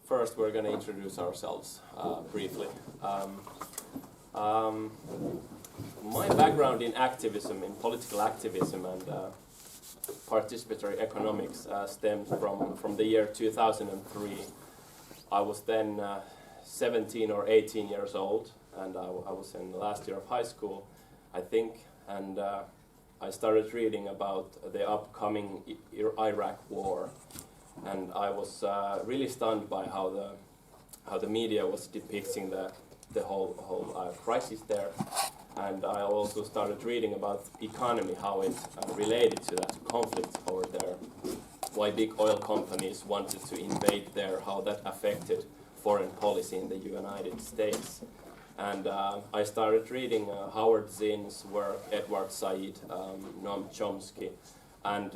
first we're going to introduce ourselves briefly. My background in activism, in political activism and participatory economics stems from the year 2003. I was then 17 or 18 years old, and I was in the last year of high school, I think, and I started reading about the upcoming Iraq war, and I was really stunned by how the media was depicting the whole crisis there. And I also started reading about economy, how it related to that conflict over there, why big oil companies wanted to invade there, how that affected foreign policy in the United States. And I started reading Howard Zinn's work, Edward Said, Noam Chomsky, and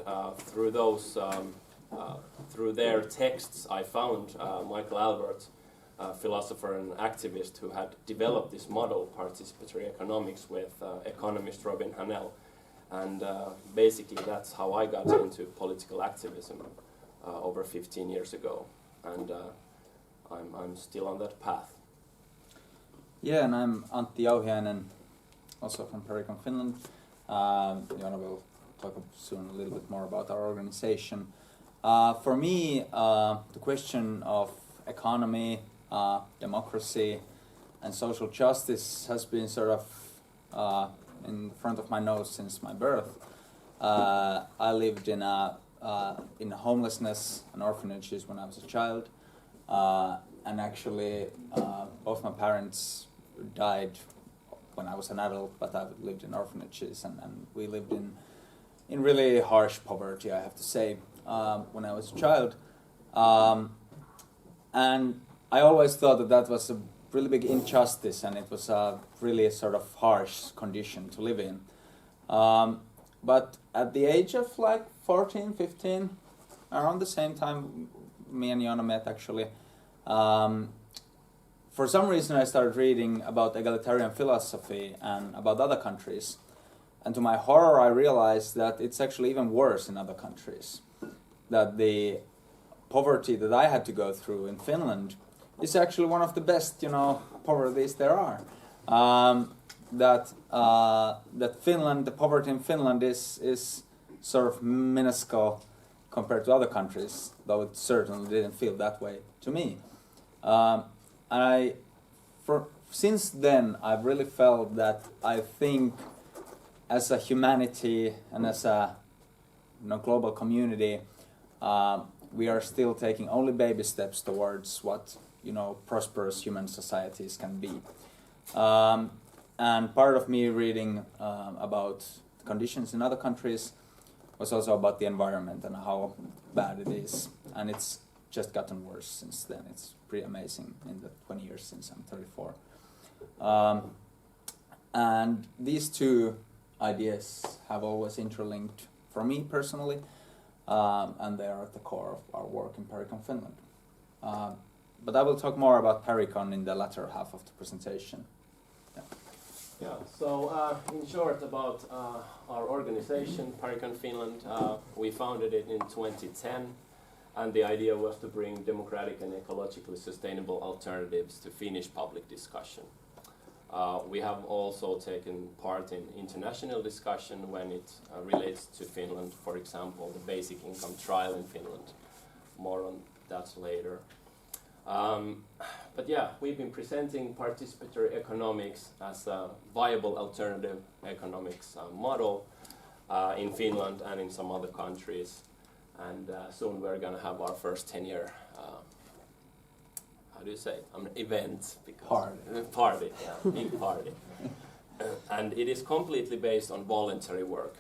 through their texts I found Michael Albert, a philosopher and activist who had developed this model, participatory economics, with economist Robin Hanel. And basically that's how I got into political activism over 15 years ago. And I'm still on that path. Yeah, and I'm Antti Jauhiainen, also from Parecon, Finland. Jona will talk soon a little bit more about our organization. For me, the question of economy, democracy and social justice has been sort of in front of my nose since my birth. I lived in homelessness and orphanages when I was a child, and actually both my parents died when I was an adult, but I lived in orphanages, and we lived in really harsh poverty, I have to say, when I was a child. And I always thought that was a really big injustice, and it was a really sort of harsh condition to live in. But at the age of like 14, 15, around the same time me and Jona met actually, for some reason I started reading about egalitarian philosophy and about other countries. And to my horror I realized that it's actually even worse in other countries. That the poverty that I had to go through in Finland is actually one of the best, poverties there are. That Finland, the poverty in Finland is sort of minuscule compared to other countries, though it certainly didn't feel that way to me. And since then, I've really felt that I think as a humanity and as a global community, we are still taking only baby steps towards what prosperous human societies can be. And part of me reading about the conditions in other countries was also about the environment and how bad it is. And it's just gotten worse since then. It's pretty amazing in the 20 years since I'm 34. And these two ideas have always interlinked for me personally, and they are at the core of our work in Parecon, Finland. But I will talk more about Parecon in the latter half of the presentation. Yeah, so in short about our organization, Parecon Finland, we founded it in 2010, and the idea was to bring democratic and ecologically sustainable alternatives to Finnish public discussion. We have also taken part in international discussion when it relates to Finland, for example, the basic income trial in Finland. More on that later. But yeah, we've been presenting participatory economics as a viable alternative economics model in Finland and in some other countries. And soon we're going to have our first 10-year, event. Party, yeah, big party. And it is completely based on voluntary work.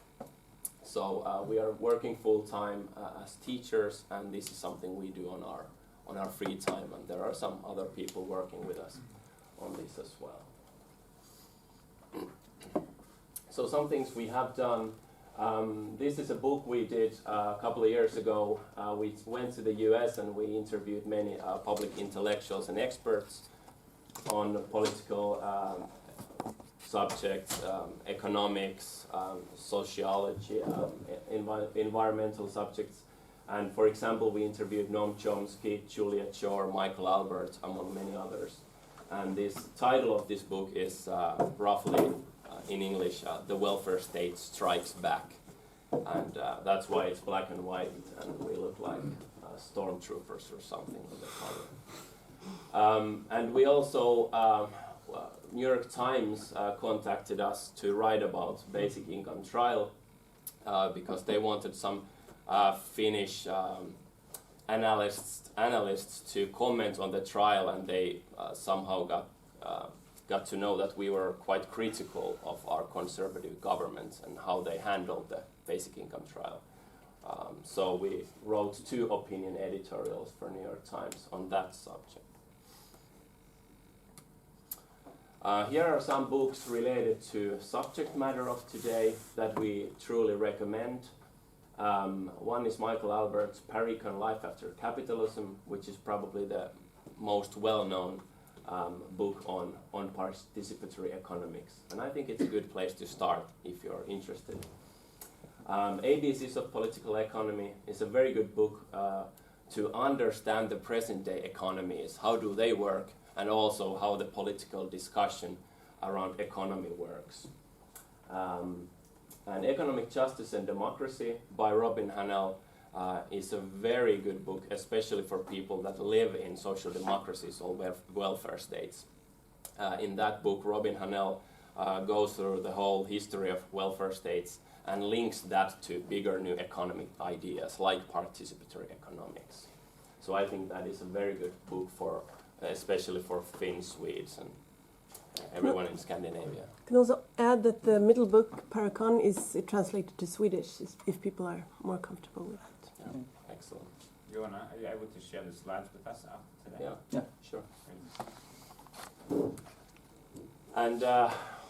So we are working full-time as teachers, and this is something we do on our free time, and there are some other people working with us on this as well. So some things we have done. This is a book we did a couple of years ago. We went to the US and we interviewed many public intellectuals and experts on political subjects, economics, sociology, environmental subjects. And for example, we interviewed Noam Chomsky, Juliet Shore, Michael Albert, among many others. And this title of this book is roughly, in English, The Welfare State Strikes Back. And that's why it's black and white, and we look like stormtroopers or something on the cover. And we also, New York Times contacted us to write about basic income trial because they wanted some Finnish analysts to comment on the trial, and they somehow got to know that we were quite critical of our conservative government and how they handled the basic income trial. So we wrote 2 opinion editorials for New York Times on that subject. Here are some books related to subject matter of today that we truly recommend. One is Michael Albert's Parecon, Life After Capitalism, which is probably the most well-known book on participatory economics. And I think it's a good place to start if you're interested. ABCs of Political Economy is a very good book to understand the present-day economies. How do they work? And also how the political discussion around economy works. And Economic Justice and Democracy by Robin Hanel is a very good book, especially for people that live in social democracies or welfare states. In that book, Robin Hanel goes through the whole history of welfare states and links that to bigger new economic ideas like participatory economics. So I think that is a very good book for, especially for Finns, Swedes, and everyone in Scandinavia. I can also add that the middle book, Parecon, is translated to Swedish, if people are more comfortable with that. Yeah, excellent. Are you able to share the slides with us after today? Yeah, sure. And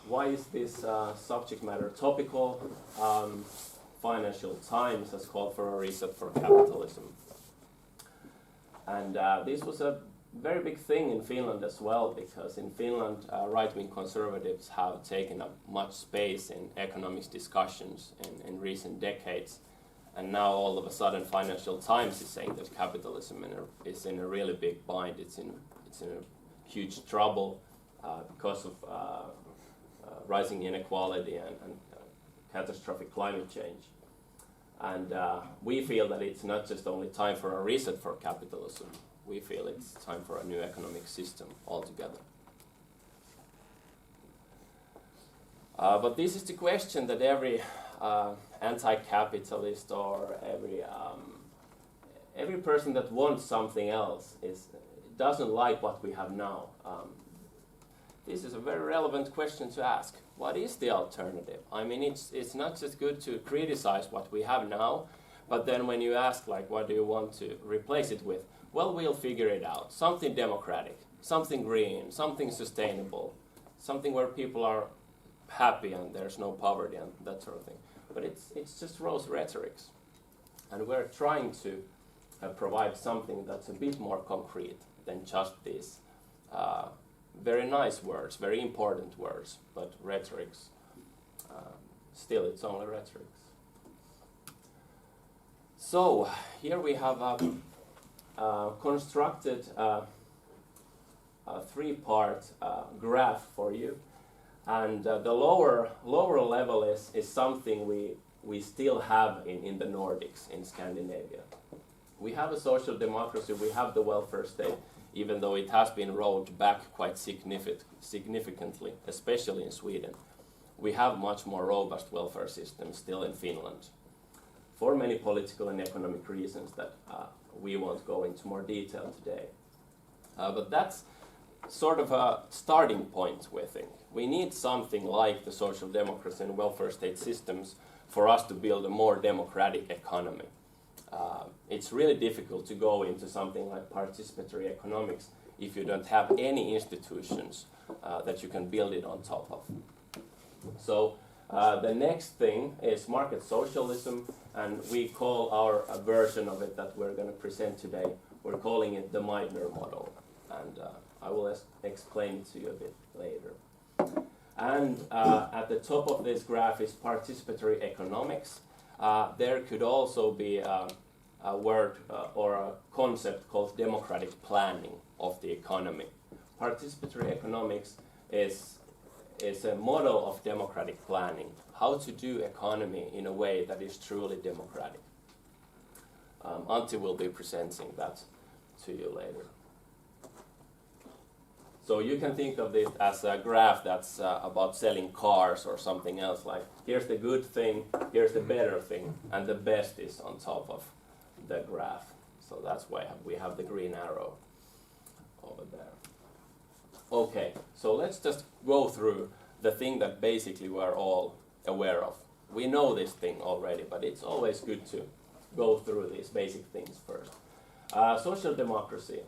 why is this subject matter topical? Financial Times has called for a reset for capitalism. And this was a very big thing in Finland as well, because in Finland, right-wing conservatives have taken up much space in economics discussions in recent decades. And now all of a sudden Financial Times is saying that capitalism is in a really big bind. It's in a huge trouble because of rising inequality and catastrophic climate change. And we feel that it's not just only time for a reset for capitalism. We feel it's time for a new economic system altogether. But this is the question that every anti-capitalist or every person that wants something else doesn't like what we have now. This is a very relevant question to ask. What is the alternative? I mean, it's not just good to criticize what we have now, but then when you ask, like, what do you want to replace it with? Well, we'll figure it out. Something democratic, something green, something sustainable, something where people are happy and there's no poverty and that sort of thing. But it's just rose rhetorics. And we're trying to provide something that's a bit more concrete than just these very nice words, very important words, but rhetorics. Still, it's only rhetorics. So, here we have constructed a 3-part graph for you. And the lower level is something we still have in the Nordics, in Scandinavia. We have a social democracy, we have the welfare state, even though it has been rolled back quite significantly, especially in Sweden. We have much more robust welfare systems still in Finland, for many political and economic reasons that we won't go into more detail today. But that's sort of a starting point, we think. We need something like the social democracy and welfare state systems for us to build a more democratic economy. It's really difficult to go into something like participatory economics if you don't have any institutions that you can build it on top of. So the next thing is market socialism, and we call our version of it that we're going to present today, we're calling it the Meitner model. And I will explain it to you a bit later. And at the top of this graph is participatory economics. There could also be a word or a concept called democratic planning of the economy. Participatory economics is a model of democratic planning, how to do economy in a way that is truly democratic. Antti will be presenting that to you later. So you can think of it as a graph that's about selling cars or something else, like here's the good thing, here's the better thing, and the best is on top of the graph. So that's why we have the green arrow over there. Okay, so let's just go through the thing that basically we're all aware of. We know this thing already, but it's always good to go through these basic things first. Social democracy.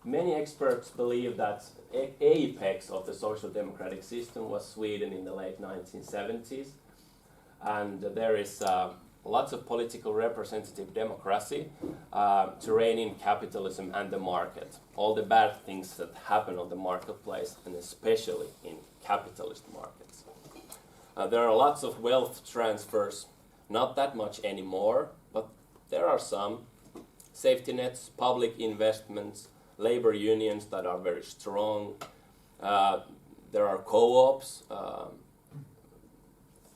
Many experts believe that apex of the social democratic system was Sweden in the late 1970s, and there is lots of political representative democracy to rein in capitalism and the market. All the bad things that happen on the marketplace, and especially in capitalist markets. There are lots of wealth transfers, not that much anymore, but there are some. Safety nets, public investments, labor unions that are very strong. There are co-ops,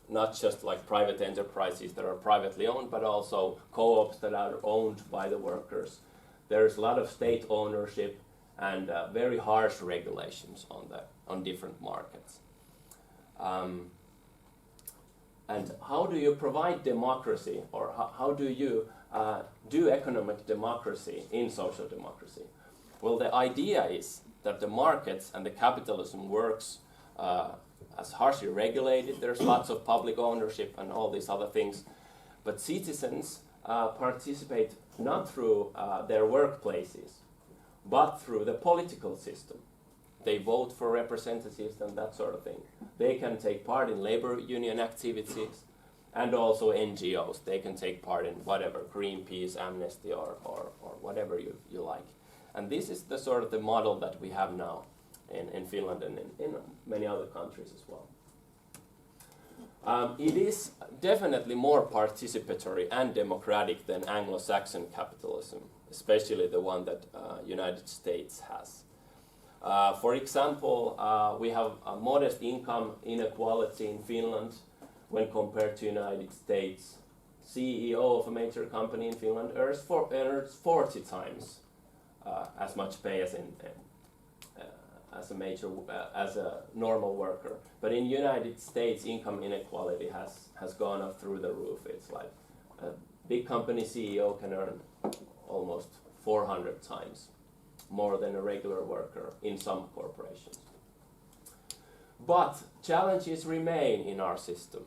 not just like private enterprises that are privately owned, but also co-ops that are owned by the workers. There's a lot of state ownership and very harsh regulations on different markets. And how do you provide democracy, or how do you do economic democracy in social democracy? Well, the idea is that the markets and the capitalism works as harshly regulated. There's lots of public ownership and all these other things. But citizens participate not through their workplaces, but through the political system. They vote for representatives and that sort of thing. They can take part in labor union activities and also NGOs. They can take part in whatever, Greenpeace, Amnesty, or whatever you like. And this is the sort of the model that we have now in Finland and in many other countries as well. It is definitely more participatory and democratic than Anglo-Saxon capitalism, especially the one that United States has. For example, we have a modest income inequality in Finland when compared to United States. CEO of a major company in Finland earns 40 times as much pay as as a normal worker. But in United States, income inequality has gone up through the roof. It's like a big company CEO can earn almost 400 times more than a regular worker in some corporations. But challenges remain in our system.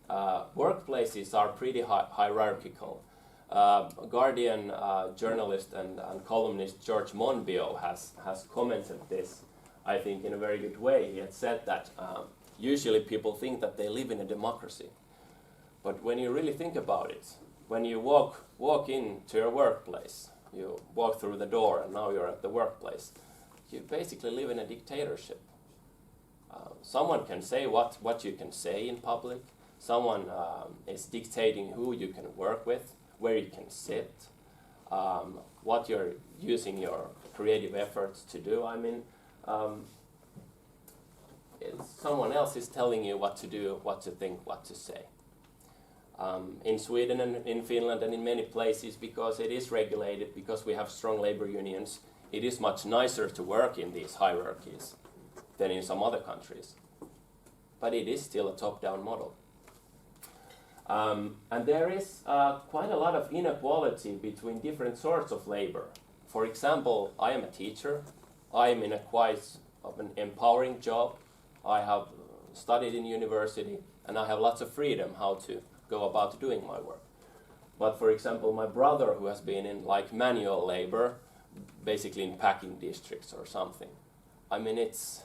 Workplaces are pretty hierarchical. Guardian journalist and columnist George Monbiot has commented this, I think, in a very good way. He had said that usually people think that they live in a democracy. But when you really think about it, when you walk into your workplace, you walk through the door and now you're at the workplace, you basically live in a dictatorship. Someone can say what you can say in public. Someone is dictating who you can work with, where you can sit, what you're using your creative efforts to do. I mean, someone else is telling you what to do, what to think, what to say. In Sweden and in Finland and in many places, because it is regulated, because we have strong labor unions, it is much nicer to work in these hierarchies than in some other countries. But it is still a top-down model. And there is quite a lot of inequality between different sorts of labor. For example, I am a teacher. I am in a quite of an empowering job. I have studied in university, and I have lots of freedom how to go about doing my work. But for example, my brother, who has been in like manual labor, basically in packing districts or something, I mean, it's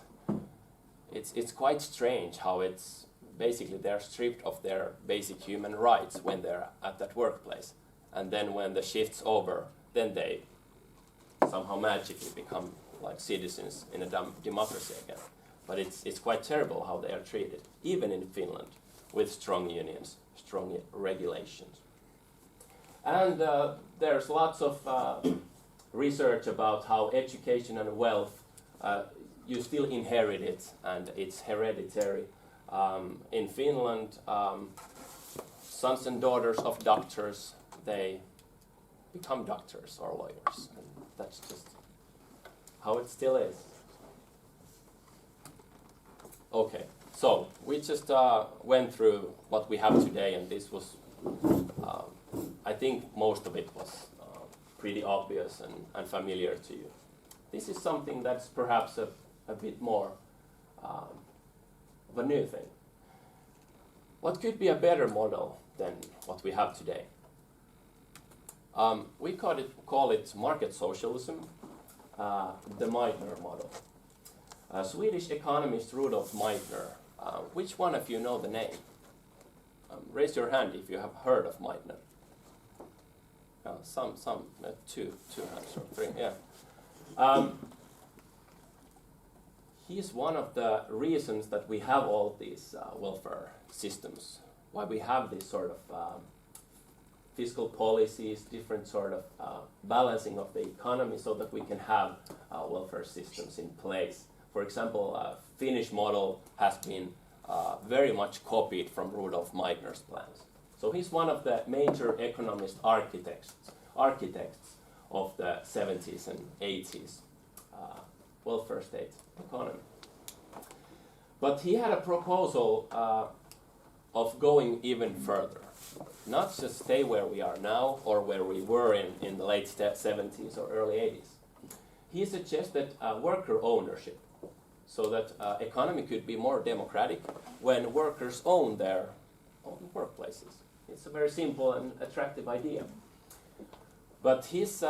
quite strange how it's basically they're stripped of their basic human rights when they're at that workplace. And then when the shift's over, then they somehow magically become like citizens in a democracy again. But it's quite terrible how they are treated, even in Finland, with strong unions, strong regulations. And there's lots of research about how education and wealth, you still inherit it, and it's hereditary. In Finland, sons and daughters of doctors, they become doctors or lawyers, and that's just how it still is. Okay, so we just went through what we have today, and this was, I think most of it was pretty obvious and familiar to you. This is something that's perhaps a bit more of a new thing. What could be a better model than what we have today? We call it market socialism, the Meitner model. Swedish economist Rudolf Meitner. Which one of you know the name? Raise your hand if you have heard of Meitner. Some, two hands or three, yeah. He's one of the reasons that we have all these welfare systems, why we have this sort of fiscal policies, different sort of balancing of the economy so that we can have welfare systems in place. For example, Finnish model has been very much copied from Rudolf Meitner's plans. So he's one of the major economist architects of the 70s and 80s welfare state economy. But he had a proposal of going even further. Not just stay where we are now or where we were in the late 70s or early 80s. He suggested worker ownership so that economy could be more democratic when workers own their own workplaces. It's a very simple and attractive idea. But his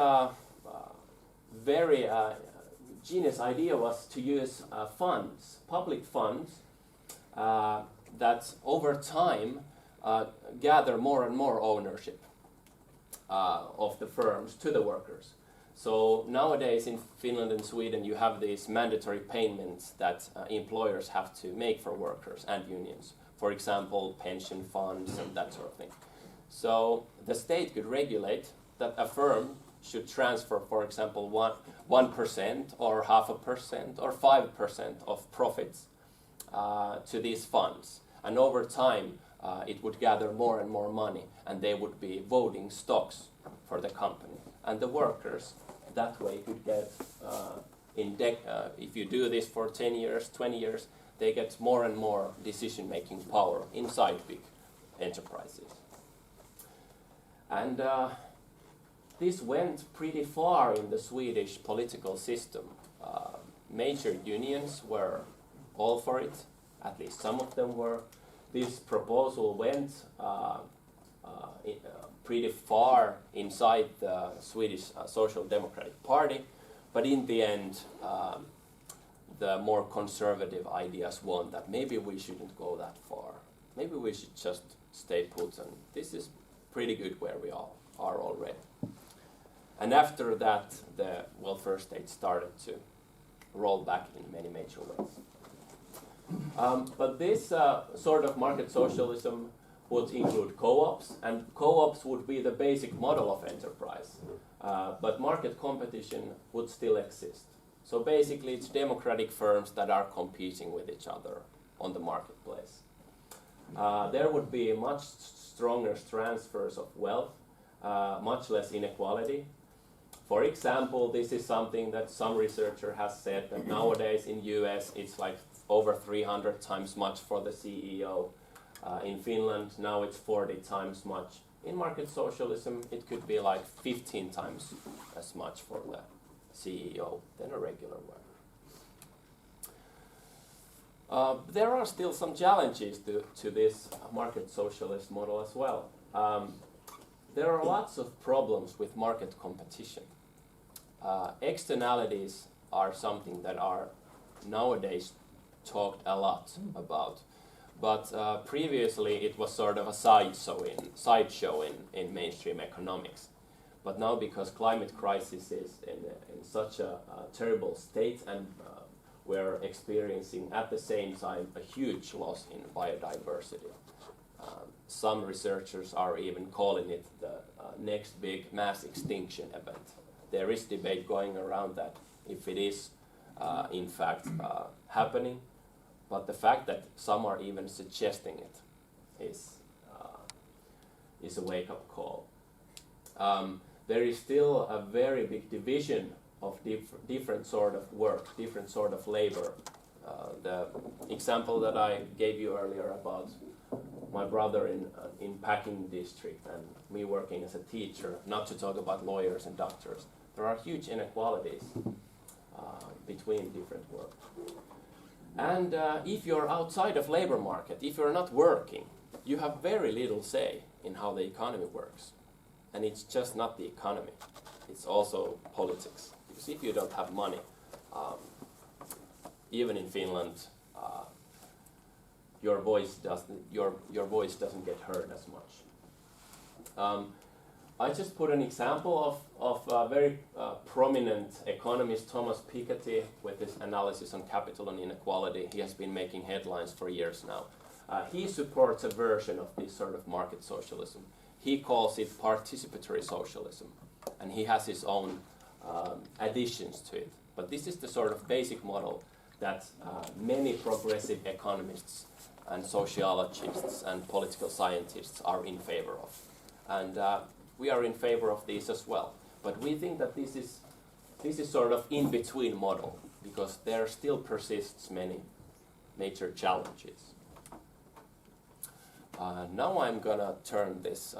very genius idea was to use funds, public funds, that over time gather more and more ownership of the firms to the workers. So nowadays in Finland and Sweden you have these mandatory payments that employers have to make for workers and unions. For example, pension funds and that sort of thing. So the state could regulate that a firm should transfer, for example, 1% or 0.5% or 5% of profits to these funds. And over time, it would gather more and more money, and they would be voting stocks for the company. And the workers, that way, could get, if you do this for 10 years, 20 years, they get more and more decision-making power inside big enterprises. And this went pretty far in the Swedish political system. Major unions were all for it, at least some of them were. This proposal went pretty far inside the Swedish Social Democratic Party, but in the end, the more conservative ideas won that maybe we shouldn't go that far. Maybe we should just stay put, and this is pretty good where we all are already. And after that, the welfare state started to roll back in many major ways. But this sort of market socialism would include co-ops, and co-ops would be the basic model of enterprise. But market competition would still exist. So basically it's democratic firms that are competing with each other on the marketplace. There would be much stronger transfers of wealth, much less inequality. For example, this is something that some researcher has said that nowadays in US it's like over 300 times much for the CEO. In Finland now it's 40 times much. In market socialism it could be like 15 times as much for the CEO than a regular worker. There are still some challenges to this market socialist model as well. There are lots of problems with market competition. Externalities are something that are nowadays talked a lot about, but previously it was sort of a sideshow in mainstream economics. But now, because climate crisis is in such a terrible state, and we're experiencing at the same time a huge loss in biodiversity, some researchers are even calling it the next big mass extinction event. There is debate going around that, if it is in fact happening, but the fact that some are even suggesting it is a wake-up call. There is still a very big division of different sort of work, different sort of labor. The example that I gave you earlier about my brother in packing district and me working as a teacher, not to talk about lawyers and doctors. There are huge inequalities between different work. And if you're outside of labor market, if you're not working, you have very little say in how the economy works. And it's just not the economy, it's also politics. Because if you don't have money, even in Finland, your voice doesn't get heard as much. I just put an example of a very prominent economist, Thomas Piketty, with his analysis on capital and inequality. He has been making headlines for years now. He supports a version of this sort of market socialism. He calls it participatory socialism, and he has his own additions to it. But this is the sort of basic model that many progressive economists and sociologists and political scientists are in favor of. And we are in favor of these as well. But we think that this is sort of in-between model, because there still persists many major challenges. Now I'm gonna turn this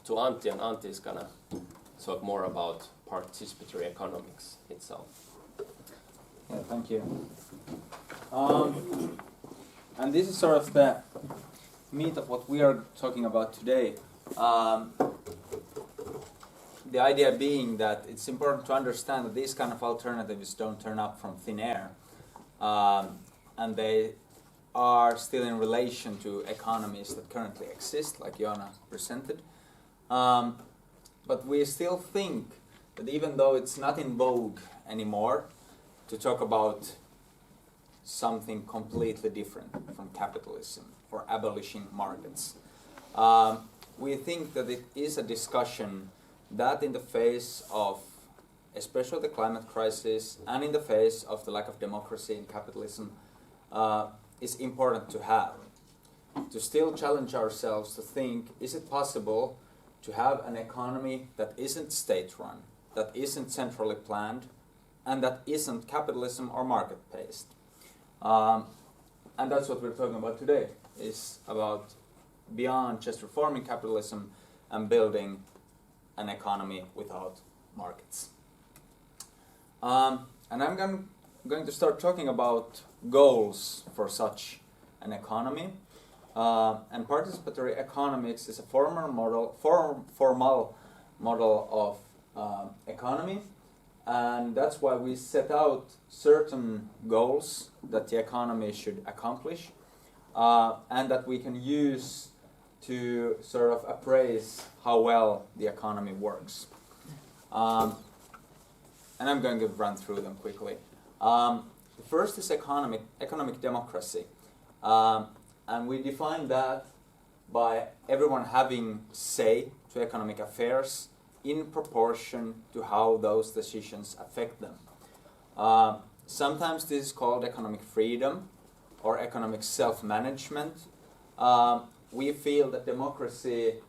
to Antti, and Antti is gonna talk more about participatory economics itself. Yeah, thank you. And this is sort of the meat of what we are talking about today. The idea being that it's important to understand that these kind of alternatives don't turn up from thin air, and they are still in relation to economies that currently exist, like Joona presented. But we still think that even though it's not in vogue anymore to talk about something completely different from capitalism or abolishing markets, we think that it is a discussion that in the face of especially the climate crisis and in the face of the lack of democracy in capitalism is important to have. To still challenge ourselves to think, is it possible to have an economy that isn't state-run, that isn't centrally planned, and that isn't capitalism or market-based? And that's what we're talking about today, is about beyond just reforming capitalism and building an economy without markets. And I'm going to start talking about goals for such an economy. And participatory economics is a formal model of economy, and that's why we set out certain goals that the economy should accomplish, and that we can use to sort of appraise how well the economy works. And I'm going to run through them quickly. The first is economic democracy. And we define that by everyone having say to economic affairs in proportion to how those decisions affect them. Sometimes this is called economic freedom or economic self-management. We feel that democracy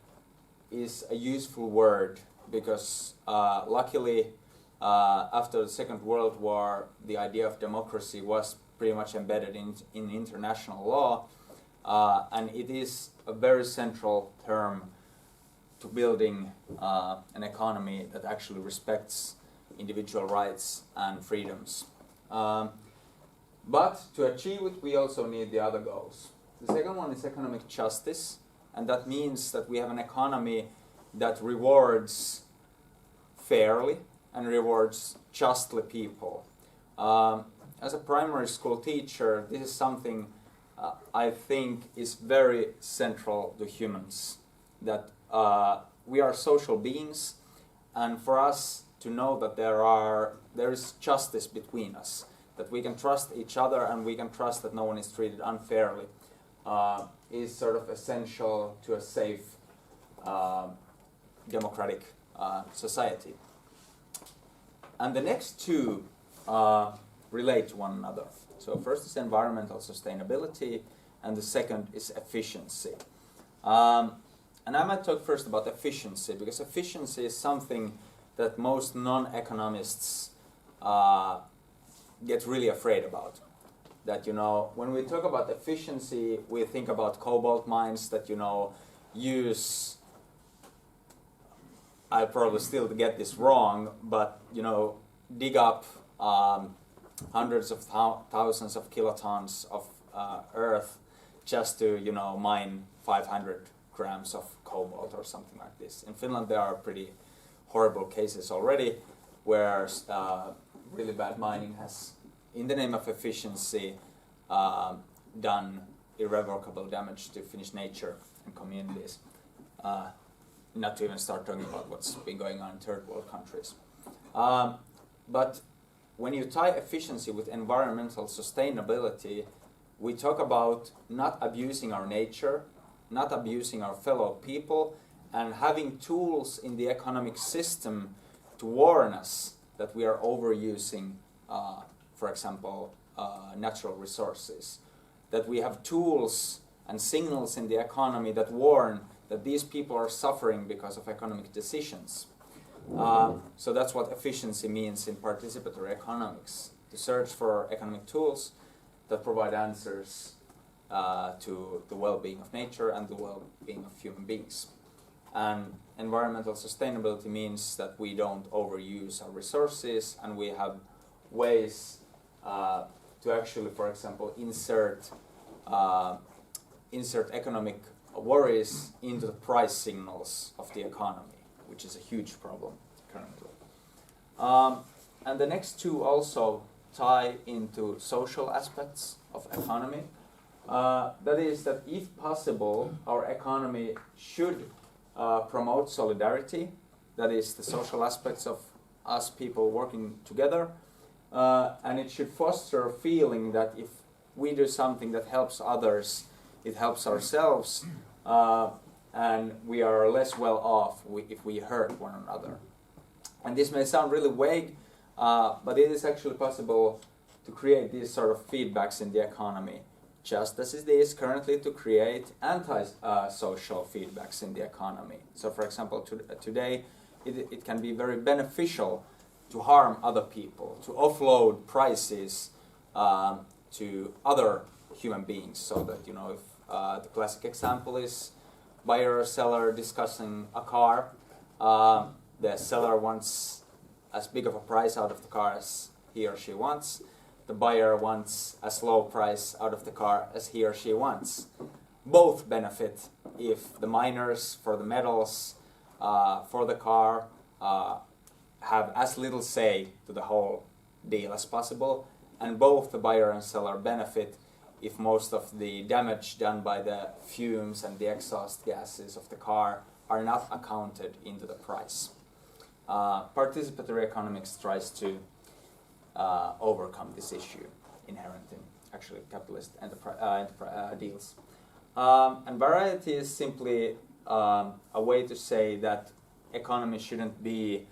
is a useful word because luckily after the Second World War, the idea of democracy was pretty much embedded in international law, and it is a very central term to building an economy that actually respects individual rights and freedoms. But to achieve it, we also need the other goals. The second one is economic justice, and that means that we have an economy that rewards fairly and rewards justly people. As a primary school teacher, this is something I think is very central to humans, that we are social beings, and for us to know that there is justice between us, that we can trust each other and we can trust that no one is treated unfairly. is sort of essential to a safe democratic society. And the next two relate to one another. So first is environmental sustainability, and the second is efficiency. And I might talk first about efficiency, because efficiency is something that most non-economists get really afraid about. That, when we talk about efficiency, we think about cobalt mines that, use, I'll probably still get this wrong, but, dig up hundreds of thousands of kilotons of earth just to, mine 500 grams of cobalt or something like this. In Finland, there are pretty horrible cases already where really bad mining has, in the name of efficiency, done irrevocable damage to Finnish nature and communities. Not to even start talking about what's been going on in third world countries. But when you tie efficiency with environmental sustainability, we talk about not abusing our nature, not abusing our fellow people, and having tools in the economic system to warn us that we are overusing, for example, natural resources. That we have tools and signals in the economy that warn that these people are suffering because of economic decisions. So that's what efficiency means in participatory economics, to search for economic tools that provide answers to the well-being of nature and the well-being of human beings. And environmental sustainability means that we don't overuse our resources, and we have ways to actually, for example, insert economic worries into the price signals of the economy, which is a huge problem currently. And the next two also tie into social aspects of economy. That is that if possible, our economy should promote solidarity, that is the social aspects of us people working together, and it should foster a feeling that if we do something that helps others, it helps ourselves, and we are less well off if we hurt one another. And this may sound really vague, but it is actually possible to create these sort of feedbacks in the economy, just as it is currently to create anti-social feedbacks in the economy. So for example, today it can be very beneficial to harm other people, to offload prices to other human beings, so that, if the classic example is buyer or seller discussing a car, the seller wants as big of a price out of the car as he or she wants. The buyer wants as low price out of the car as he or she wants. Both benefit if the miners for the metals for the car have as little say to the whole deal as possible, and both the buyer and seller benefit if most of the damage done by the fumes and the exhaust gases of the car are not accounted into the price. Participatory economics tries to overcome this issue inherent in actually capitalist deals. And variety is simply a way to say that economy shouldn't be,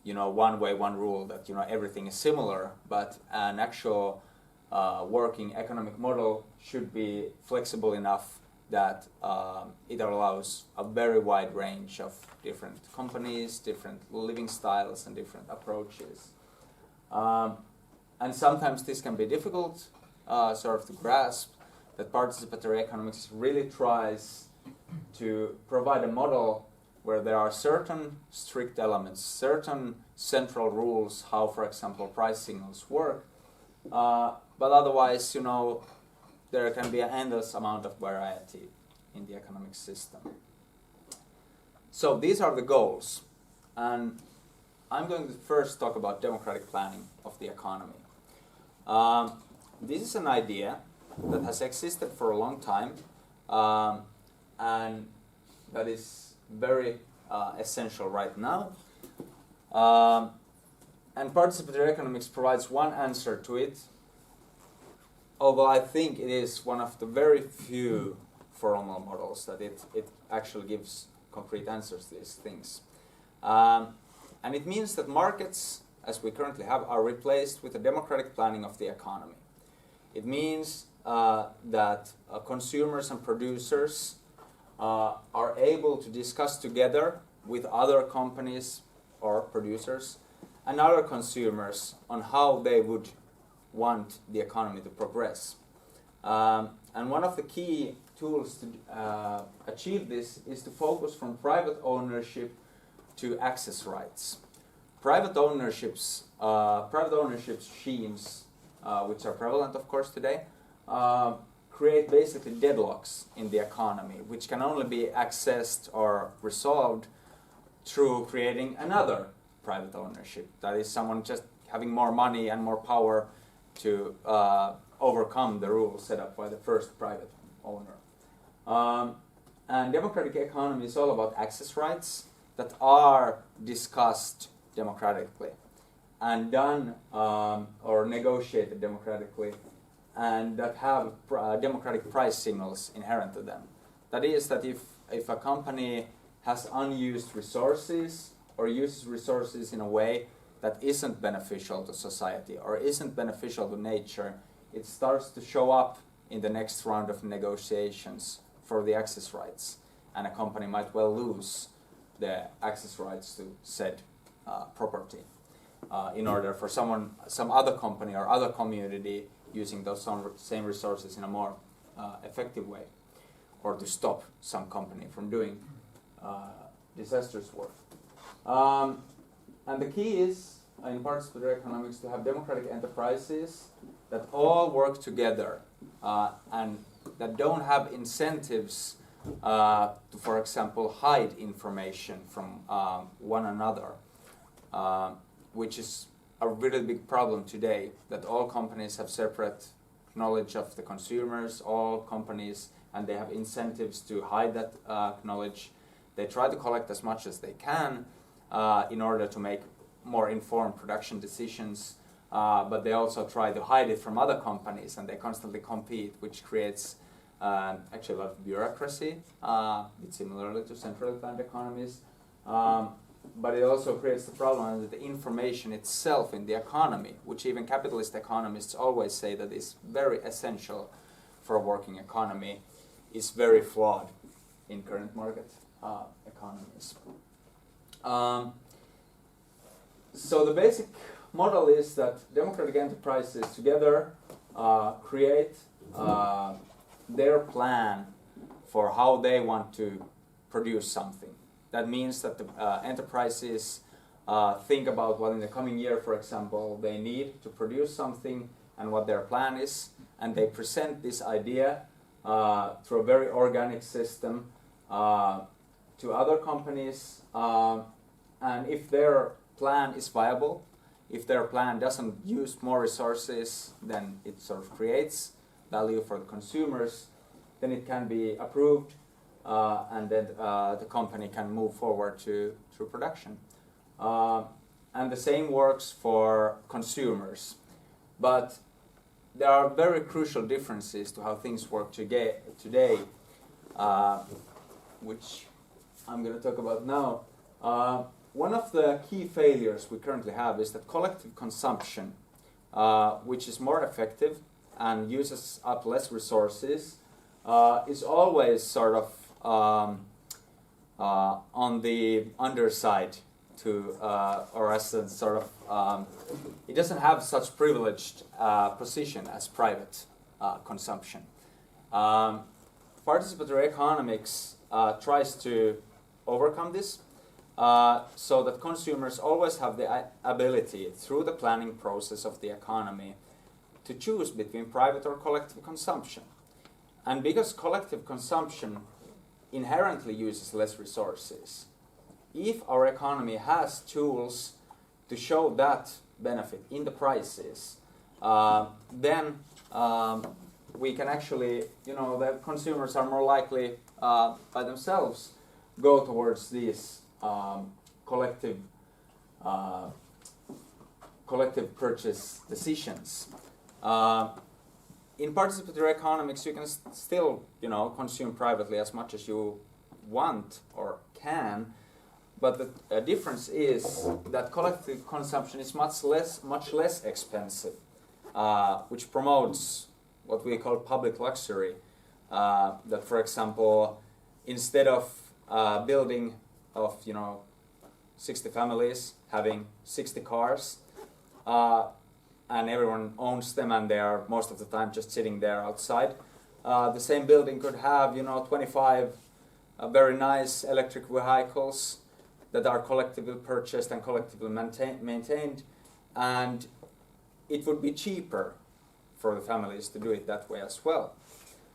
one way, one rule, that everything is similar, but an actual working economic model should be flexible enough that it allows a very wide range of different companies, different living styles, and different approaches. And sometimes this can be difficult sort of to grasp, that participatory economics really tries to provide a model where there are certain strict elements, certain central rules how, for example, price signals work, but otherwise, there can be an endless amount of variety in the economic system. So these are the goals, and I'm going to first talk about democratic planning of the economy. This is an idea that has existed for a long time, and that is very essential right now. And participatory economics provides one answer to it, although I think it is one of the very few formal models that it actually gives concrete answers to these things. And it means that markets, as we currently have, are replaced with a democratic planning of the economy. It means that consumers and producers are able to discuss together with other companies or producers and other consumers on how they would want the economy to progress. And one of the key tools to achieve this is to focus from private ownership to access rights. Private ownership schemes, which are prevalent of course today, create basically deadlocks in the economy, which can only be accessed or resolved through creating another private ownership. That is someone just having more money and more power to overcome the rules set up by the first private owner. And democratic economy is all about access rights that are discussed democratically and done or negotiated democratically, and that have democratic price signals inherent to them. That is that if a company has unused resources or uses resources in a way that isn't beneficial to society or isn't beneficial to nature, it starts to show up in the next round of negotiations for the access rights, and a company might well lose the access rights to said property in order for some other company or other community using those same resources in a more effective way, or to stop some company from doing disastrous work. And the key is, in participatory economics, to have democratic enterprises that all work together and that don't have incentives to, for example, hide information from one another, which is a really big problem today, that all companies have separate knowledge of the consumers, all companies, and they have incentives to hide that knowledge. They try to collect as much as they can in order to make more informed production decisions, but they also try to hide it from other companies, and they constantly compete, which creates actually a lot of bureaucracy, similarly to centrally planned economies. But it also creates the problem that the information itself in the economy, which even capitalist economists always say that is very essential for a working economy, is very flawed in current market economies. So the basic model is that democratic enterprises together create their plan for how they want to produce something. That means that the enterprises think about what in the coming year, for example, they need to produce something and what their plan is, and they present this idea through a very organic system to other companies, and if their plan is viable, if their plan doesn't use more resources than it sort of creates value for the consumers, then it can be approved, and then the company can move forward through production. And the same works for consumers. But there are very crucial differences to how things work today, which I'm going to talk about now. One of the key failures we currently have is that collective consumption, which is more effective and uses up less resources, is always sort of on the underside to, or as a sort of, it doesn't have such privileged position as private consumption. Participatory economics tries to overcome this so that consumers always have the ability, through the planning process of the economy, to choose between private or collective consumption. And because collective consumption inherently uses less resources, if our economy has tools to show that benefit in the prices, then we can actually, the consumers are more likely by themselves go towards these collective in participatory economics, you can still, consume privately as much as you want or can, but the difference is that collective consumption is much less expensive, which promotes what we call public luxury. That, for example, instead of building of 60 families having 60 cars, and everyone owns them, and they are most of the time just sitting there outside. The same building could have 25 very nice electric vehicles that are collectively purchased and collectively maintained, and it would be cheaper for the families to do it that way as well.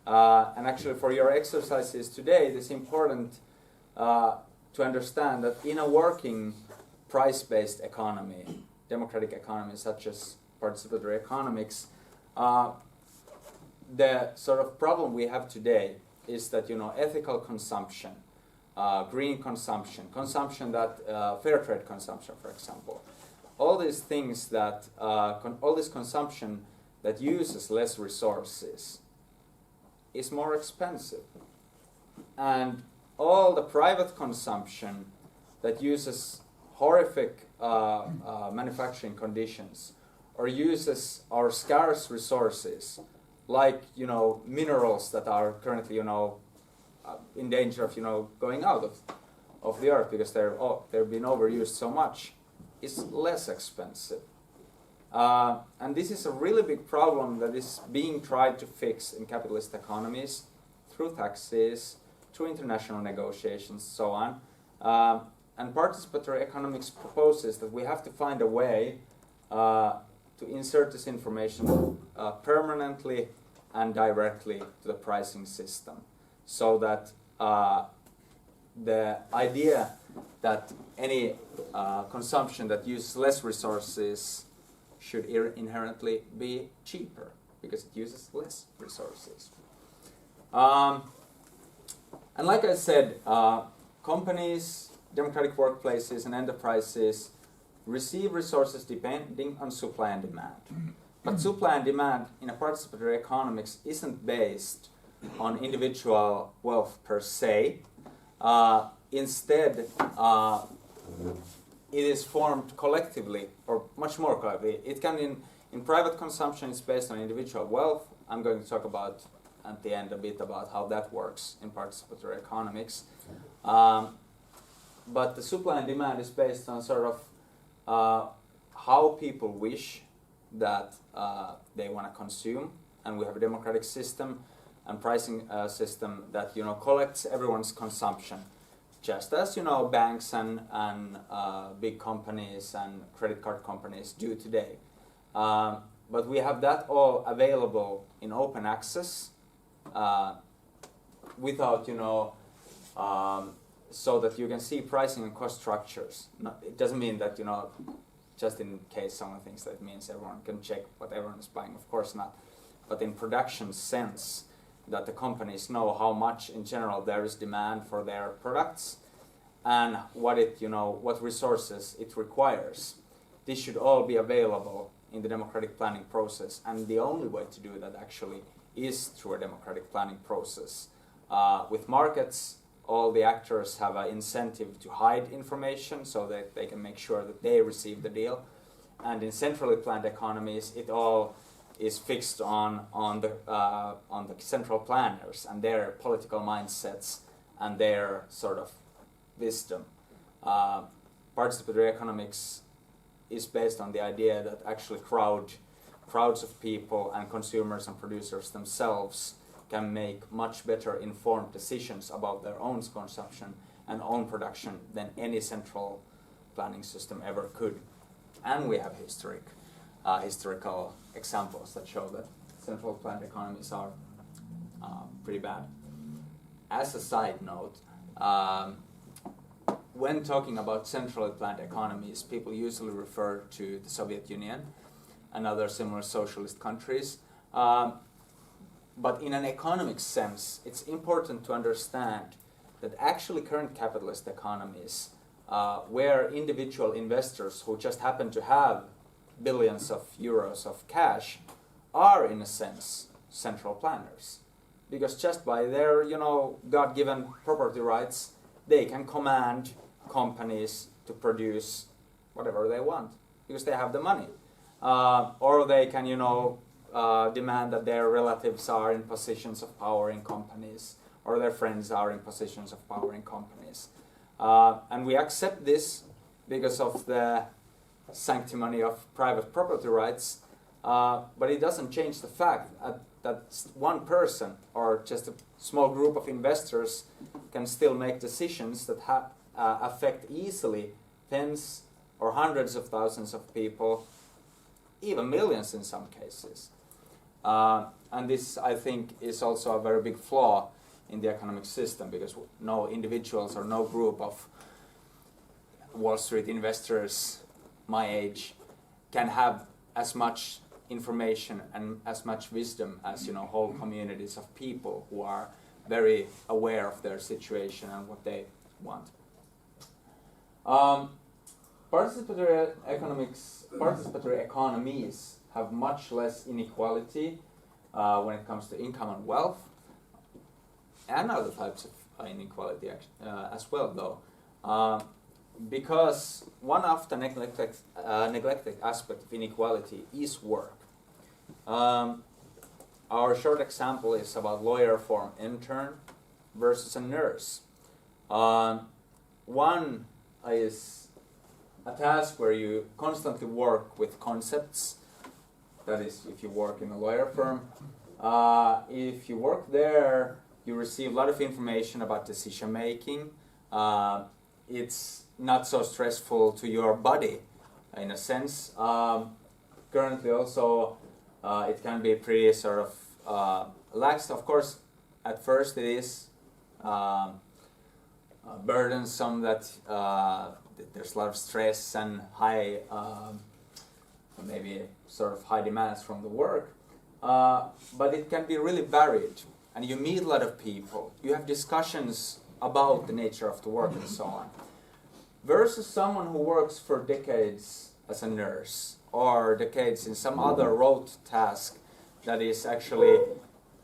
And actually, for your exercises today, it is important to understand that in a working price-based economy, democratic economy such as participatory economics, the sort of problem we have today is that ethical consumption, green consumption, consumption that fair trade consumption, for example, all these things that all this consumption that uses less resources is more expensive, and all the private consumption that uses horrific manufacturing conditions or uses our scarce resources, like minerals that are currently in danger of going out of the earth because they're being overused so much, is less expensive. And this is a really big problem that is being tried to fix in capitalist economies through taxes, through international negotiations, so on. And participatory economics proposes that we have to find a way to insert this information permanently and directly to the pricing system, so that the idea that any consumption that uses less resources should inherently be cheaper because it uses less resources. And like I said, companies, democratic workplaces, and enterprises receive resources depending on supply and demand. But supply and demand in a participatory economics isn't based on individual wealth per se. Instead, it is formed collectively, or much more collectively. It can, in private consumption, it's based on individual wealth. I'm going to talk about at the end a bit about how that works in participatory economics. But the supply and demand is based on sort of how people wish that they want to consume, and we have a democratic system and pricing system that collects everyone's consumption, just as banks and big companies and credit card companies do today. But we have that all available in open access without so that you can see pricing and cost structures. It doesn't mean that just in case someone thinks that it means everyone can check what everyone is buying. Of course not. But in production sense, that the companies know how much in general there is demand for their products and what resources it requires. This should all be available in the democratic planning process, and the only way to do that actually is through a democratic planning process. With markets, all the actors have an incentive to hide information so that they can make sure that they receive the deal. And in centrally planned economies, it all is fixed on the central planners and their political mindsets and their sort of wisdom. Participatory economics is based on the idea that actually crowds of people and consumers and producers themselves can make much better informed decisions about their own consumption and own production than any central planning system ever could. And we have historical examples that show that central planned economies are pretty bad. As a side note, when talking about centrally planned economies, people usually refer to the Soviet Union and other similar socialist countries. But in an economic sense, it's important to understand that actually current capitalist economies, where individual investors who just happen to have billions of euros of cash, are in a sense central planners, because just by their God-given property rights, they can command companies to produce whatever they want because they have the money, or they can demand that their relatives are in positions of power in companies, or their friends are in positions of power in companies, and we accept this because of the sanctimony of private property rights, but it doesn't change the fact that one person or just a small group of investors can still make decisions that affect easily tens or hundreds of thousands of people, even millions in some cases. And this, I think, is also a very big flaw in the economic system, because no individuals or no group of Wall Street investors my age can have as much information and as much wisdom as whole communities of people who are very aware of their situation and what they want. Participatory economies have much less inequality when it comes to income and wealth, and other types of inequality as well, though. Because one of the neglected aspect of inequality is work. Our short example is about lawyer form intern versus a nurse. One is a task where you constantly work with concepts. That is, if you work in a lawyer firm. If you work there, you receive a lot of information about decision making. It's not so stressful to your body, in a sense. Currently also, it can be pretty sort of lax. Of course, at first it is burdensome that there's a lot of stress and high, maybe sort of high demands from the work. But it can be really varied, and you meet a lot of people. You have discussions about the nature of the work and so on. Versus someone who works for decades as a nurse, or decades in some other rote task that is actually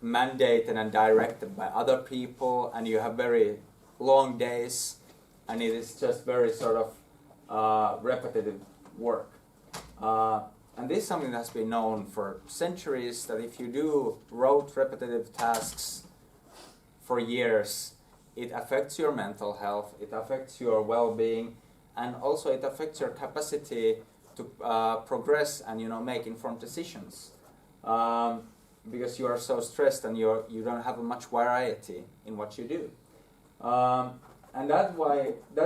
mandated and directed by other people, and you have very long days, and it is just very sort of repetitive work. And this is something that's been known for centuries, that if you do rote repetitive tasks for years, it affects your mental health, it affects your well-being, and also it affects your capacity to progress and make informed decisions. Because you are so stressed and you don't have much variety in what you do. And that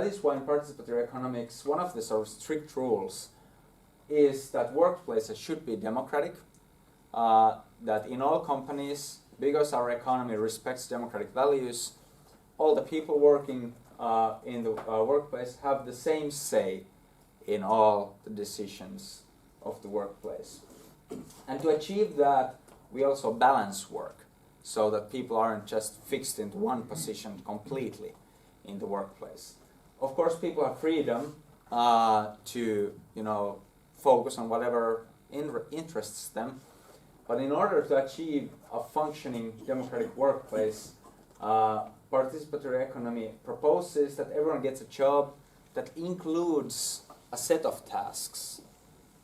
is why in participatory economics, one of the sort of strict rules is that workplaces should be democratic, that in all companies, because our economy respects democratic values, all the people working in the workplace have the same say in all the decisions of the workplace. And to achieve that, we also balance work, so that people aren't just fixed into one position completely in the workplace. Of course, people have freedom to focus on whatever interests them, but in order to achieve a functioning democratic workplace, participatory economy proposes that everyone gets a job that includes a set of tasks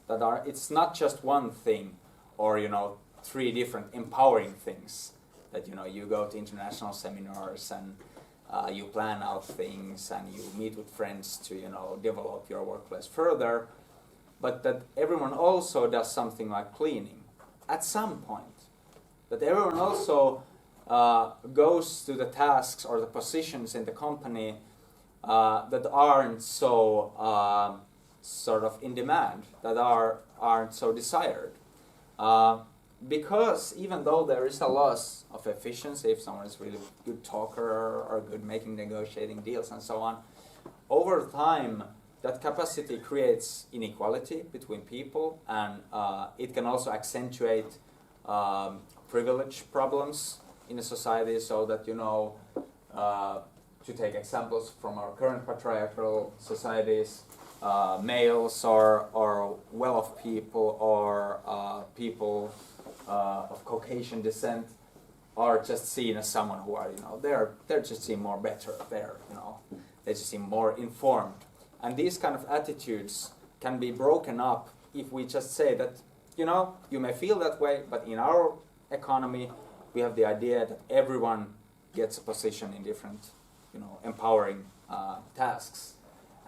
that are, it's not just one thing or 3 different empowering things that you go to international seminars and you plan out things and you meet with friends to develop your workplace further, but that everyone also does something like cleaning at some point, that everyone also goes to the tasks or the positions in the company that aren't so sort of in demand, that aren't so desired. Because even though there is a loss of efficiency, if someone is really good talker or good making negotiating deals and so on, over time that capacity creates inequality between people, and it can also accentuate privilege problems in a society, so that to take examples from our current patriarchal societies, males or well-off people or people of Caucasian descent are just seen as someone who are, they're just seen more better. They just seem more informed. And these kind of attitudes can be broken up if we just say that, you may feel that way, but in our economy, we have the idea that everyone gets a position in different, empowering tasks.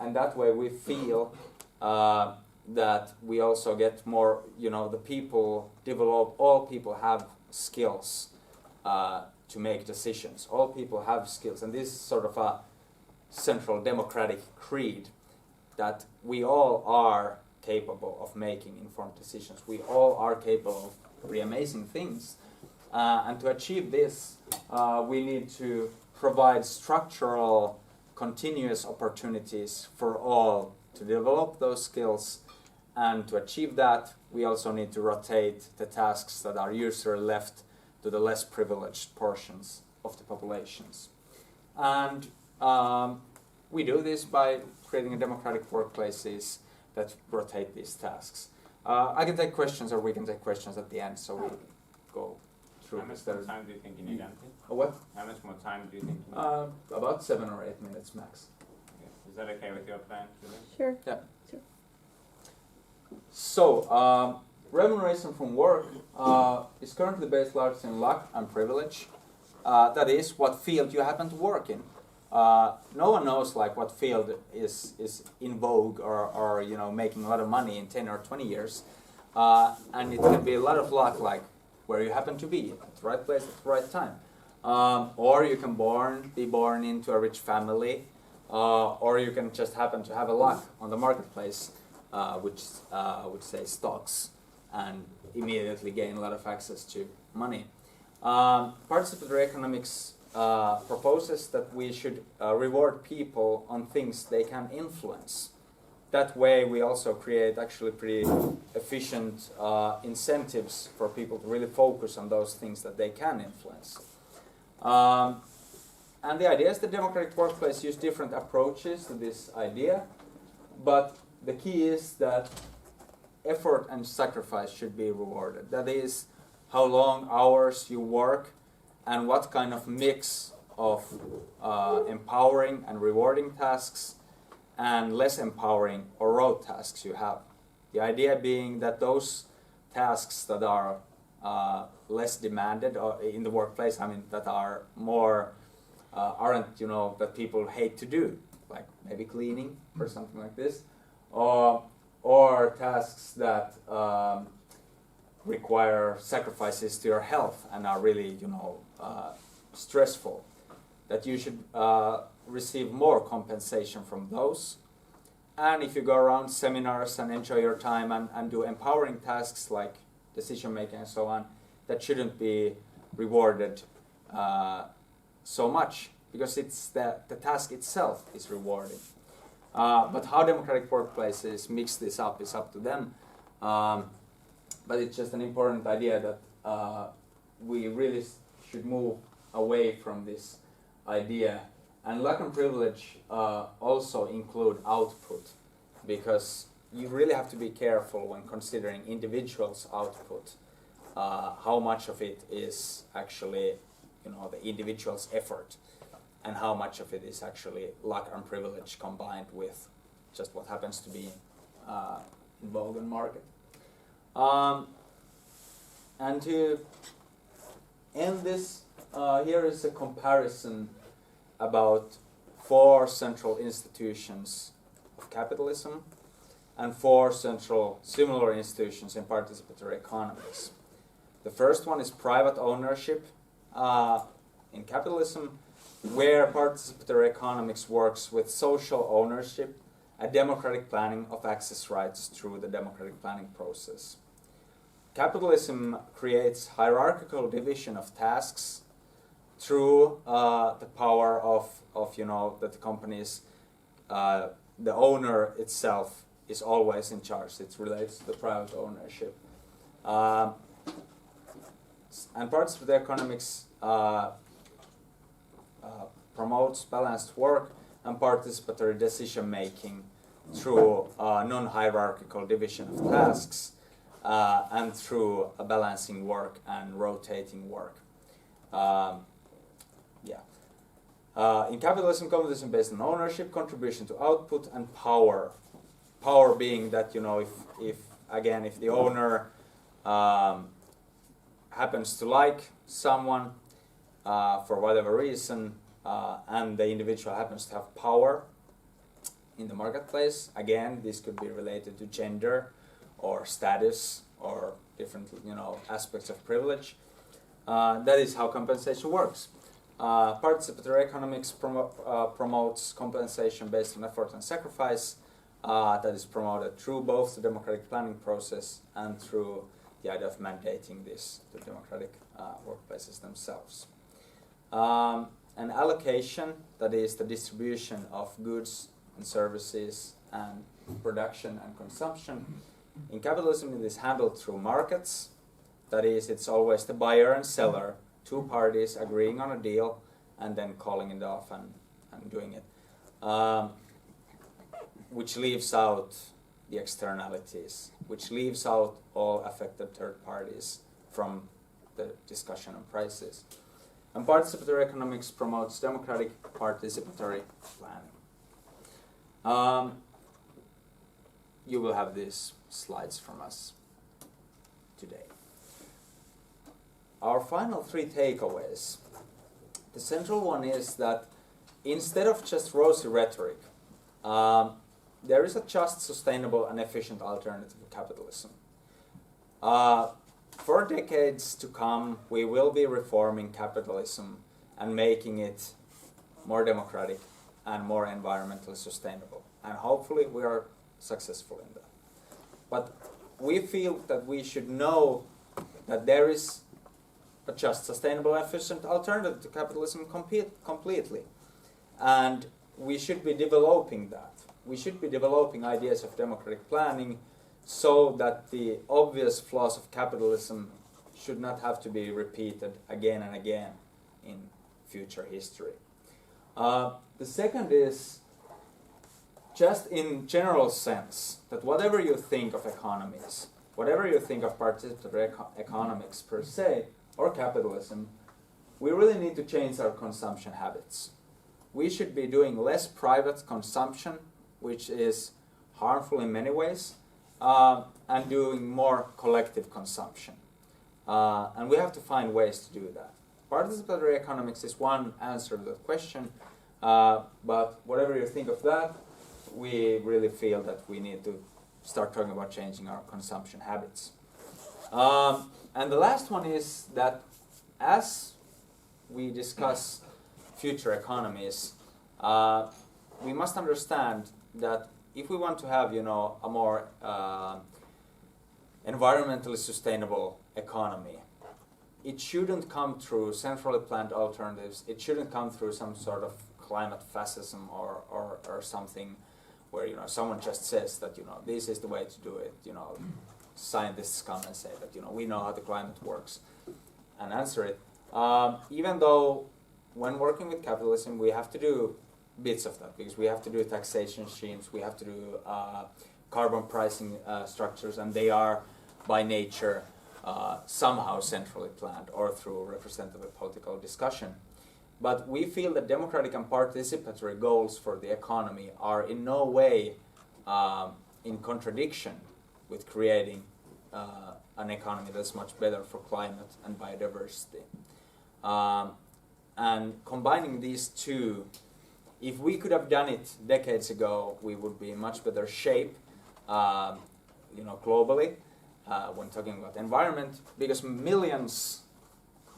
And that way we feel that we also get more, the people develop, all people have skills to make decisions. All people have skills. And this is sort of a central democratic creed that we all are capable of making informed decisions. We all are capable of pretty amazing things. And to achieve this, we need to provide structural, continuous opportunities for all to develop those skills. And to achieve that, we also need to rotate the tasks that are usually left to the less privileged portions of the populations. And we do this by creating democratic workplaces that rotate these tasks. I can take questions, or we can take questions at the end, so we go through. How much more time do you think you need, Antti? What? How much more time do you think you need? About 7 or 8 minutes max. Okay. Is that okay with your plan, Julie? Sure. Yeah. Sure. So, remuneration from work is currently based largely on luck and privilege. That is what field you happen to work in. No one knows what field is in vogue or making a lot of money in 10 or 20 years. And it can be a lot of luck, like where you happen to be at the right place at the right time. Or you can be born into a rich family, or you can just happen to have a luck on the marketplace, which would say stocks, and immediately gain a lot of access to money. Participatory economics proposes that we should reward people on things they can influence. That way we also create actually pretty efficient incentives for people to really focus on those things that they can influence. And the idea is the democratic workplace use different approaches to this idea, but the key is that effort and sacrifice should be rewarded. That is, how long hours you work and what kind of mix of empowering and rewarding tasks and less empowering or rote tasks you have. The idea being that those tasks that are less demanded in the workplace, that are more, aren't, that people hate to do, like maybe cleaning or something like this, or tasks that require sacrifices to your health and are really, stressful, that you should receive more compensation from those. And if you go around seminars and enjoy your time and do empowering tasks like decision making and so on, that shouldn't be rewarded so much, because it's the task itself is rewarding. But how democratic workplaces mix this up is up to them. But it's just an important idea that we really should move away from this idea. And luck and privilege also include output, because you really have to be careful when considering individuals' output, how much of it is actually the individual's effort, and how much of it is actually luck and privilege combined with just what happens to be in vogue and market. And to end this, here is a comparison about 4 central institutions of capitalism and 4 central similar institutions in participatory economics. The first one is private ownership in capitalism, where participatory economics works with social ownership, a democratic planning of access rights through the democratic planning process. Capitalism creates hierarchical division of tasks through the power of that the companies, the owner itself is always in charge. It relates to the private ownership. And participatory economics promotes balanced work and participatory decision making through non-hierarchical division of tasks. and through a balancing work and rotating work. In capitalism, competition based on ownership, contribution to output, and power. Power being that, if the owner happens to like someone for whatever reason, and the individual happens to have power in the marketplace, again, this could be related to gender or status or different, aspects of privilege. That is how compensation works. Participatory economics promotes compensation based on effort and sacrifice. That is promoted through both the democratic planning process and through the idea of mandating this to democratic workplaces themselves. An allocation, that is the distribution of goods and services and production and consumption. In capitalism, it is handled through markets. That is, it's always the buyer and seller, two parties agreeing on a deal and then calling it off and doing it, which leaves out the externalities, which leaves out all affected third parties from the discussion on prices. And participatory economics promotes democratic participatory planning. You will have these slides from us today. Our final three takeaways. The central one is that instead of just rosy rhetoric, there is a just, sustainable, and efficient alternative to capitalism. For decades to come, we will be reforming capitalism and making it more democratic and more environmentally sustainable. And hopefully we are successful in that. But we feel that we should know that there is a just, sustainable, efficient alternative to capitalism completely. And we should be developing that. We should be developing ideas of democratic planning so that the obvious flaws of capitalism should not have to be repeated again and again in future history. The second is, just in general sense, that whatever you think of economies, whatever you think of participatory economics per se, or capitalism, we really need to change our consumption habits. We should be doing less private consumption, which is harmful in many ways, and doing more collective consumption. And we have to find ways to do that. Participatory economics is one answer to that question, but whatever you think of that, we really feel that we need to start talking about changing our consumption habits. And the last one is that as we discuss future economies, we must understand that if we want to have, a more environmentally sustainable economy, it shouldn't come through centrally planned alternatives. It shouldn't come through some sort of climate fascism or something where someone just says that this is the way to do it. Scientists come and say that we know how the climate works and answer it. Even though when working with capitalism, we have to do bits of that, because we have to do taxation schemes, we have to do carbon pricing structures, and they are by nature somehow centrally planned or through representative political discussion. But we feel that democratic and participatory goals for the economy are in no way in contradiction with creating an economy that's much better for climate and biodiversity. And combining these two, if we could have done it decades ago, we would be in much better shape, globally, when talking about environment, because millions,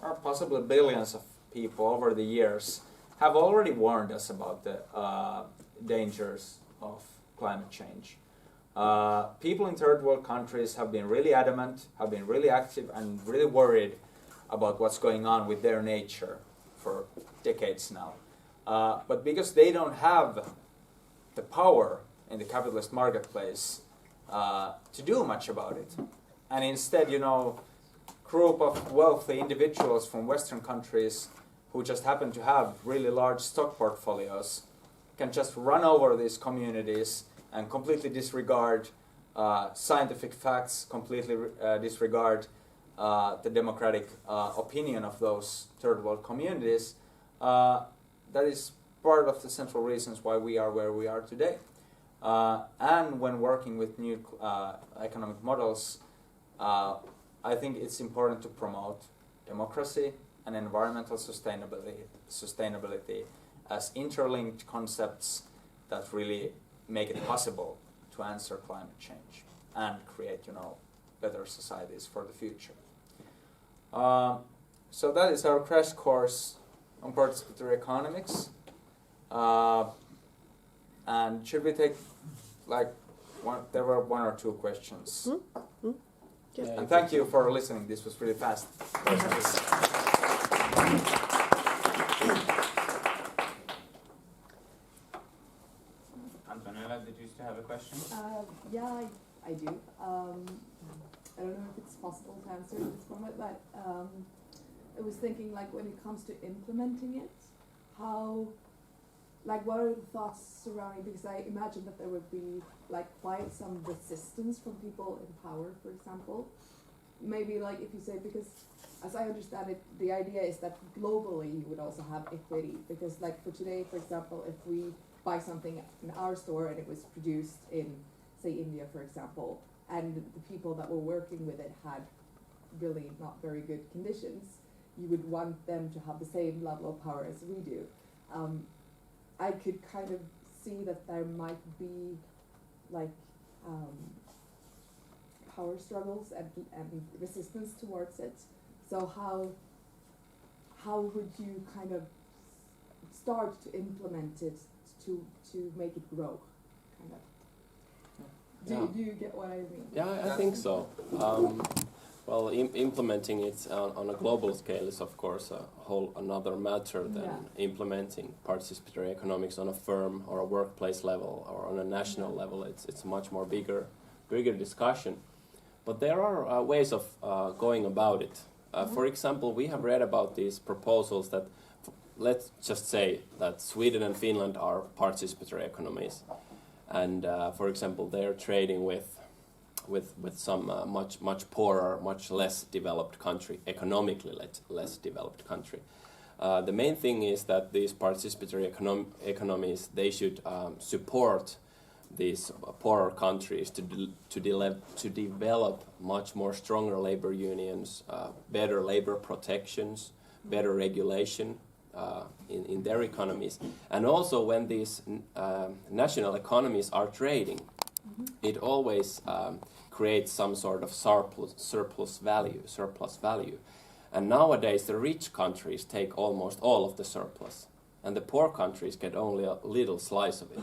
or possibly billions of people over the years have already warned us about the dangers of climate change. People in third world countries have been really adamant, have been really active, and really worried about what's going on with their nature for decades now. But because they don't have the power in the capitalist marketplace to do much about it, and instead, group of wealthy individuals from Western countries who just happen to have really large stock portfolios can just run over these communities and completely disregard scientific facts, completely disregard the democratic opinion of those third world communities, that is part of the central reasons why we are where we are today. And when working with new economic models, I think it's important to promote democracy and environmental sustainability as interlinked concepts that really make it possible to answer climate change and create, better societies for the future. So that is our crash course on participatory economics. And should we take there were one or two questions. Yeah. And thank you for listening. This was really fast. Antonella, did you still have a question? Yeah, I do. I don't know if it's possible to answer at this moment, but I was thinking, when it comes to implementing it, what are the thoughts surrounding? Because I imagine that there would be quite some resistance from people in power, for example. Maybe if you say, because as I understand it, the idea is that globally you would also have equity. Because for today, for example, if we buy something in our store and it was produced in, say, India, for example, and the people that were working with it had really not very good conditions, you would want them to have the same level of power as we do. I could kind of see that there might be power struggles and resistance towards it. So how would you kind of start to implement it to make it grow, kind of? Do you get what I mean? Yeah, I think so. Well, implementing it on a global scale is, of course, a whole another matter than implementing participatory economics on a firm or a workplace level or on a national level. It's a much more bigger discussion. But there are ways of going about it. For example, we have read about these proposals that, let's just say that Sweden and Finland are participatory economies. And, for example, they're trading with some much poorer, much less developed country, economically less developed country. The main thing is that these participatory economies, they should support these poorer countries to develop much more stronger labor unions, better labor protections, better regulation in their economies. And also when these national economies are trading, it always creates some sort of surplus value. And nowadays the rich countries take almost all of the surplus, and the poor countries get only a little slice of it.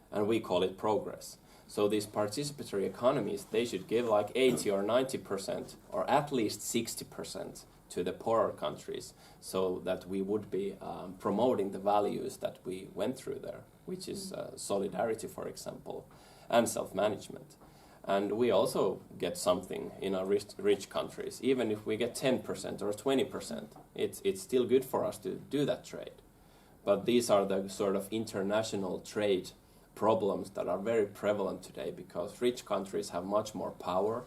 And we call it progress. So these participatory economies, they should give 80 or 90% or at least 60% to the poorer countries, so that we would be promoting the values that we went through there, which is solidarity, for example, and self-management. And we also get something in our rich countries. Even if we get 10% or 20%, it's still good for us to do that trade. But these are the sort of international trade problems that are very prevalent today, because rich countries have much more power,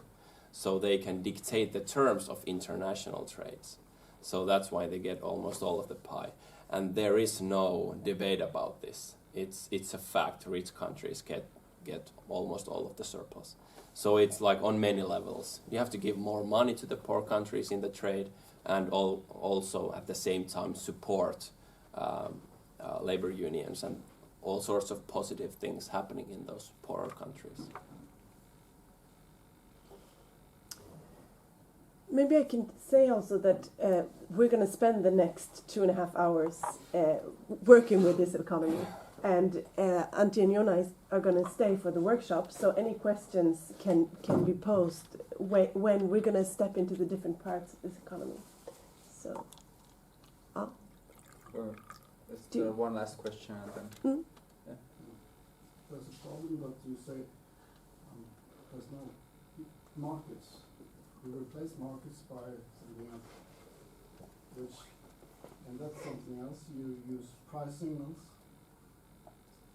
so they can dictate the terms of international trades. So that's why they get almost all of the pie. And there is no debate about this. It's a fact. Rich countries get almost all of the surplus. So it's on many levels. You have to give more money to the poor countries in the trade, and also at the same time support labor unions and all sorts of positive things happening in those poorer countries. Maybe I can say also that we're going to spend the next 2.5 hours working with this economy. And Antti and Jona are going to stay for the workshop, so any questions can be posed when we're going to step into the different parts of this economy. So, There's one last question, and then. Yeah. There's a problem that you say there's no markets. You replace markets by something else, and that's something else. You use price signals,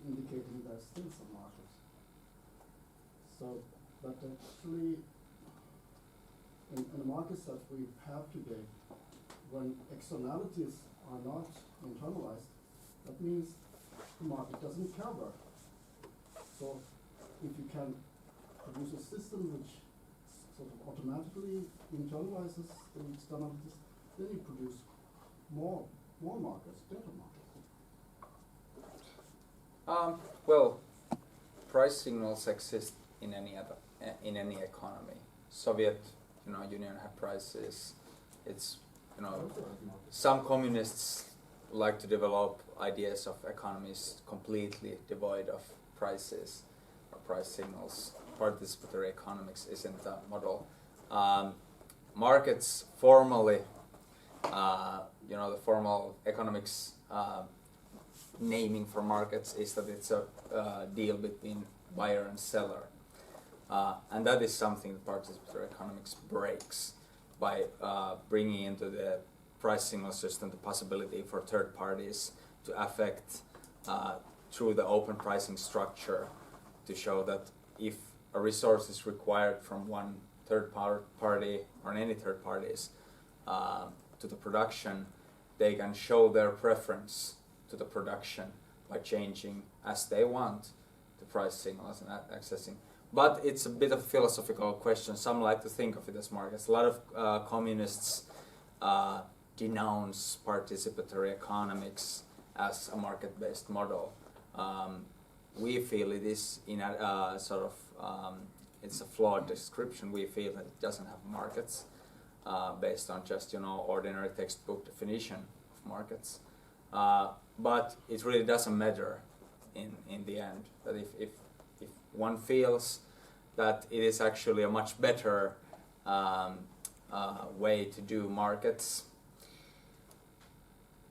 indicating there's still some markets. So, but actually in the markets that we have today, when externalities are not internalized, that means the market doesn't cover. So if you can produce a system which sort of automatically internalizes the externalities, then you produce more markets, better markets. Well, price signals exist in any economy. Soviet, Union had prices. It's, some communists like to develop ideas of economies completely devoid of prices or price signals. Participatory economics isn't a model. Markets formally, the formal economics naming for markets is that it's a deal between buyer and seller. And that is something that participatory economics breaks by bringing into the price signal system the possibility for third parties to affect through the open pricing structure to show that if a resource is required from one third party or any third parties to the production, they can show their preference to the production by changing as they want the price signals and accessing. But it's a bit of a philosophical question. Some like to think of it as markets. A lot of communists denounce participatory economics as a market-based model. We feel it is in a it's a flawed description. We feel that it doesn't have markets based on just ordinary textbook definition of markets. But it really doesn't matter in the end. That if one feels that it is actually a much better way to do markets,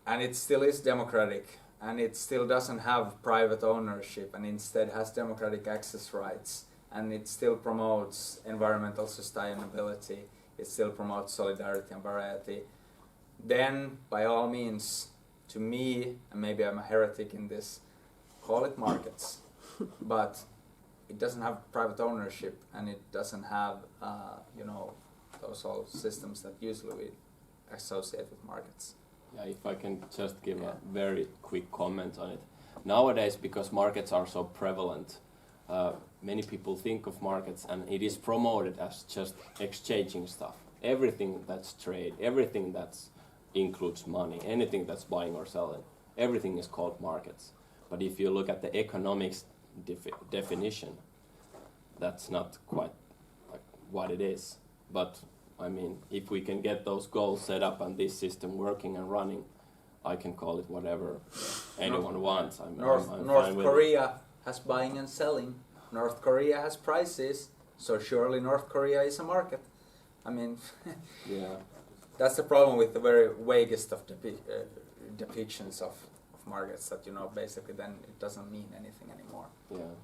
and it still is democratic, and it still doesn't have private ownership, and instead has democratic access rights, and it still promotes environmental sustainability, it still promotes solidarity and variety, then by all means, to me, and maybe I'm a heretic in this, call it markets. But it doesn't have private ownership, and it doesn't have those all systems that usually we associate with markets. Yeah, if I can just give a very quick comment on it. Nowadays, because markets are so prevalent, many people think of markets and it is promoted as just exchanging stuff. Everything that's trade, everything that includes money, anything that's buying or selling, everything is called markets. But if you look at the economics definition, that's not quite like what it is. But I mean, if we can get those goals set up and this system working and running, I can call it whatever anyone wants. I'm North fine with Korea has buying and selling. North Korea has prices, so surely North Korea is a market. I mean, yeah. That's the problem with the very vaguest of depictions of markets, that basically then it doesn't mean anything anymore. Yeah.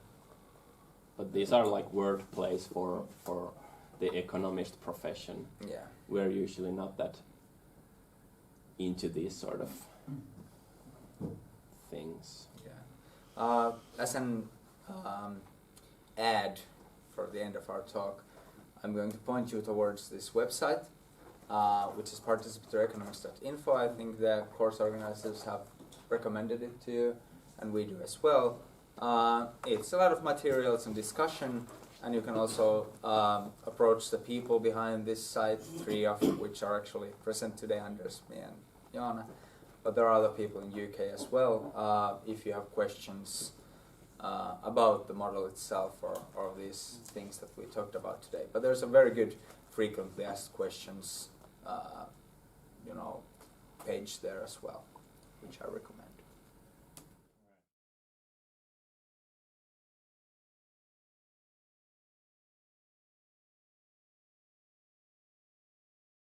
But these are like word plays for the economist profession. Yeah. We're usually not that into these sort of things. Yeah. As an ad for the end of our talk, I'm going to point you towards this website, which is participatory-economics.info. I think the course organizers have recommended it to you, and we do as well. It's a lot of materials and discussion, and you can also approach the people behind this site, 3 of which are actually present today, Anders, me, and Jana. But there are other people in UK as well, if you have questions about the model itself or these things that we talked about today. But there's a very good frequently asked questions page there as well, which I recommend.